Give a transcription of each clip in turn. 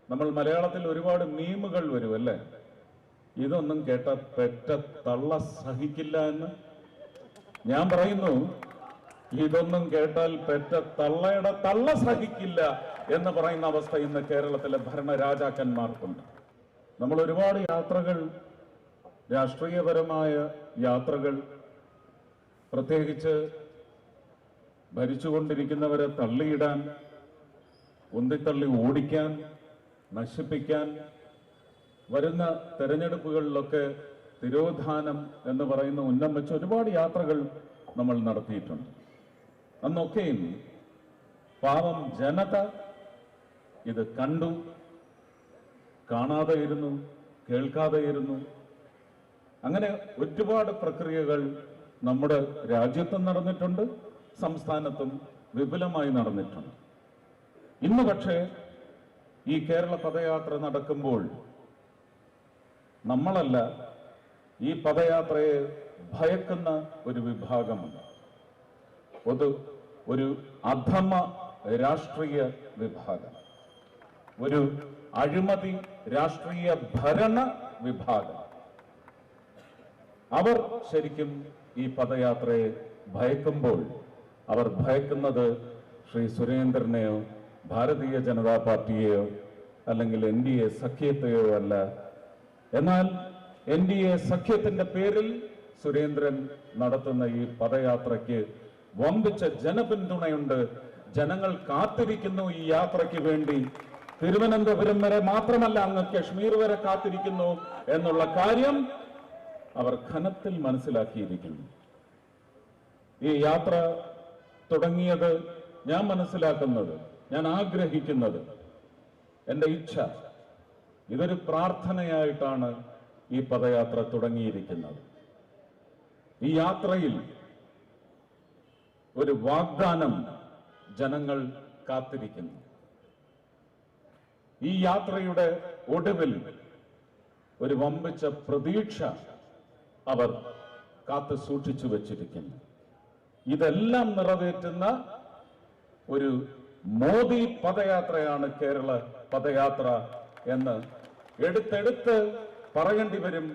നമ്മൾ മലയാളത്തിൽ ഒരുപാട് മീമുകൾ വരും അല്ലേ? ഇതൊന്നും കേട്ട പെറ്റ തള്ള സഹിക്കില്ല എന്ന് ഞാൻ പറയുന്നു. ഇതൊന്നും കേട്ടാൽ പെറ്റ തള്ളയുടെ തള്ള സഹിക്കില്ല എന്ന് പറയുന്ന അവസ്ഥ ഇന്ന് കേരളത്തിലെ ഭരണരാജാക്കന്മാർക്കുണ്ട്. നമ്മൾ ഒരുപാട് യാത്രകൾ, രാഷ്ട്രീയപരമായ യാത്രകൾ, പ്രത്യേകിച്ച് ഭരിച്ചുകൊണ്ടിരിക്കുന്നവരെ തള്ളിയിടാൻ, ഉന്തിത്തള്ളി ഓടിക്കാൻ, നശിപ്പിക്കാൻ, വരുന്ന തെരഞ്ഞെടുപ്പുകളിലൊക്കെ തിരോധാനം എന്ന് പറയുന്ന ഉന്നം വെച്ച് ഒരുപാട് യാത്രകൾ നമ്മൾ നടത്തിയിട്ടുണ്ട്. അന്നൊക്കെയും പാവം ജനത ഇത് കണ്ടു, കാണാതെ ഇരുന്നു, കേൾക്കാതെ ഇരുന്നു. അങ്ങനെ ഒരുപാട് പ്രക്രിയകൾ നമ്മുടെ രാജ്യത്തും നടന്നിട്ടുണ്ട്, സംസ്ഥാനത്തും വിപുലമായി നടന്നിട്ടുണ്ട്. ഇന്ന് പക്ഷേ ഈ കേരള പദയാത്ര നടക്കുമ്പോൾ നമ്മളല്ല, ഈ പദയാത്രയെ ഭയക്കുന്ന ഒരു വിഭാഗമുണ്ട്. ഒരു അധമ രാഷ്ട്രീയ വിഭാഗം, ഒരു അഴിമതി രാഷ്ട്രീയ ഭരണ വിഭാഗം. അവർ ശരിക്കും ഈ പദയാത്രയെ ഭയക്കുമ്പോൾ അവർ ഭയക്കുന്നത് ശ്രീ സുരേന്ദ്രനെയോ ഭാരതീയ ജനതാ പാർട്ടിയെയോ അല്ലെങ്കിൽ NDA സഖ്യത്തെയോ അല്ല. എന്നാൽ NDA സഖ്യത്തിന്റെ പേരിൽ സുരേന്ദ്രൻ നടത്തുന്ന ഈ പദയാത്രയ്ക്ക് വമ്പിച്ച ജനപിന്തുണയുണ്ട്. ജനങ്ങൾ കാത്തിരിക്കുന്നു ഈ യാത്രയ്ക്ക് വേണ്ടി. തിരുവനന്തപുരം വരെ മാത്രമല്ല, അങ്ങ് കശ്മീർ വരെ കാത്തിരിക്കുന്നു എന്നുള്ള കാര്യം അവർ ഘനത്തിൽ മനസ്സിലാക്കിയിരിക്കുന്നു. ഈ യാത്ര തുടങ്ങിയത്, ഞാൻ മനസ്സിലാക്കുന്നത്, ഞാൻ ആഗ്രഹിക്കുന്നത്, എൻ്റെ ഇച്ഛ, ഇതൊരു പ്രാർത്ഥനയായിട്ടാണ് ഈ പദയാത്ര തുടങ്ങിയിരിക്കുന്നത്. ഈ യാത്രയിൽ ഒരു വാഗ്ദാനം ജനങ്ങൾ കാത്തിരിക്കുന്നു. ഈ യാത്രയുടെ ഒടുവിൽ ഒരു വമ്പിച്ച പ്രതീക്ഷ അവർ കാത്തു സൂക്ഷിച്ചു വച്ചിരിക്കുന്നു. ഇതെല്ലാം നിറവേറ്റുന്ന ഒരു മോദി പദയാത്രയാണ് കേരള പദയാത്ര എന്ന് എടുത്തെടുത്ത് പറയേണ്ടി വരും.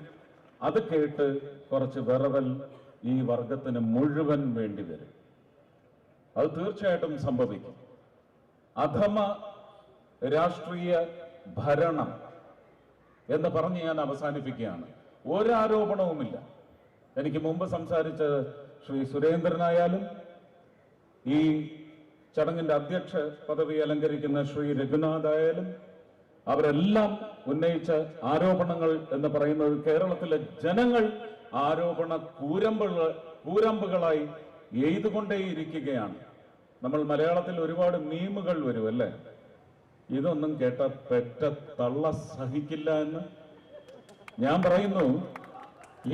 അത് കേട്ട് കുറച്ച് വിറവൽ ഈ വർഗത്തിന് മുഴുവൻ വേണ്ടി വരും. അത് തീർച്ചയായിട്ടും സംഭവിക്കും. അധമ രാഷ്ട്രീയ ഭരണം എന്ന് പറഞ്ഞ് ഞാൻ അവസാനിപ്പിക്കുകയാണ്. ഒരാരോപണവുമില്ല. എനിക്ക് മുമ്പ് സംസാരിച്ച ശ്രീ സുരേന്ദ്രനായാലും ഈ ചടങ്ങിന്റെ അധ്യക്ഷ പദവി അലങ്കരിക്കുന്ന ശ്രീ രഘുനാഥ് ആയാലും അവരെല്ലാം ഉന്നയിച്ച ആരോപണങ്ങൾ എന്ന് പറയുന്നത് കേരളത്തിലെ ജനങ്ങൾ ആരോപണ കൂരമ്പുകളായി എയ്തുകൊണ്ടേയിരിക്കുകയാണ്. നമ്മൾ മലയാളത്തിൽ ഒരുപാട് മീമുകൾ വരും അല്ലേ? ഇതൊന്നും കേട്ട പെറ്റ തള്ള സഹിക്കില്ല എന്ന് ഞാൻ പറയുന്നു.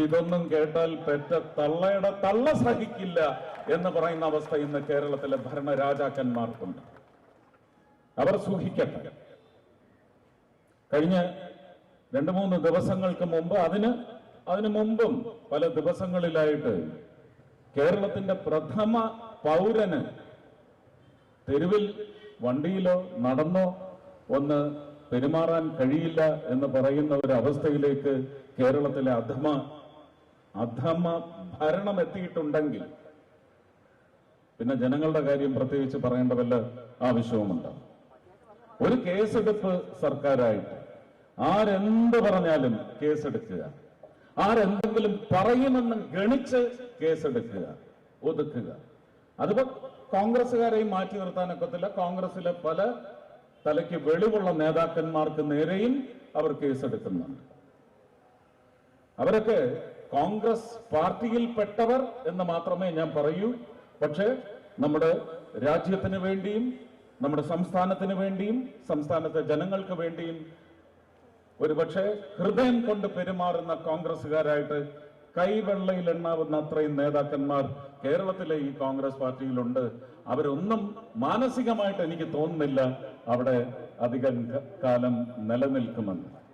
ഇതൊന്നും കേട്ടാൽ പെറ്റ തള്ളയുടെ തള്ള സഹിക്കില്ല എന്ന് പറയുന്ന അവസ്ഥ ഇന്ന് കേരളത്തിലെ ഭരണരാജാക്കന്മാർക്കുണ്ട്. അവർ സൂഹിക്കട്ടെ. കഴിഞ്ഞ 2-3 ദിവസങ്ങൾക്ക് മുമ്പ്, അതിനു മുമ്പും പല ദിവസങ്ങളിലായിട്ട് കേരളത്തിന്റെ പ്രഥമ പൗരന് തെരുവിൽ വണ്ടിയിലോ നടന്നോ ഒന്ന് പെരുമാറാൻ കഴിയില്ല എന്ന് പറയുന്ന ഒരു അവസ്ഥയിലേക്ക് കേരളത്തിലെ അധമ ഭരണം എത്തിയിട്ടുണ്ടെങ്കിൽ പിന്നെ ജനങ്ങളുടെ കാര്യം പ്രത്യേകിച്ച് പറയേണ്ട വല്ല ആവശ്യവുമുണ്ട്. ഒരു കേസെടുപ്പ് സർക്കാരായിട്ട് ആരെന്ത് പറഞ്ഞാലും കേസെടുക്കുക, ആരെന്തെങ്കിലും പറയുമെന്ന് ഗണിച്ച് കേസെടുക്കുക, ഒതുക്കുക. അതിപ്പോ കോൺഗ്രസുകാരെയും മാറ്റി നിർത്താനൊക്കത്തില്ല. കോൺഗ്രസിലെ പല തലയ്ക്ക് വെളിവുള്ള നേതാക്കന്മാർക്ക് നേരെയും അവർ കേസെടുക്കുന്നുണ്ട്. അവരൊക്കെ കോൺഗ്രസ് പാർട്ടിയിൽപ്പെട്ടവർ എന്ന് മാത്രമേ ഞാൻ പറയൂ. പക്ഷേ നമ്മുടെ രാജ്യത്തിന് വേണ്ടിയും നമ്മുടെ സംസ്ഥാനത്തിന് വേണ്ടിയും സംസ്ഥാനത്തെ ജനങ്ങൾക്ക് വേണ്ടിയും ഒരുപക്ഷെ ഹൃദയം കൊണ്ട് പെരുമാറുന്ന കോൺഗ്രസുകാരായിട്ട് കൈവെള്ളയിൽ എണ്ണാവുന്ന അത്രയും നേതാക്കന്മാർ കേരളത്തിലെ ഈ കോൺഗ്രസ് പാർട്ടിയിലുണ്ട്. അവരൊന്നും മാനസികമായിട്ട് എനിക്ക് തോന്നുന്നില്ല അവിടെ അധികം കാലം നിലനിൽക്കുമെന്ന്.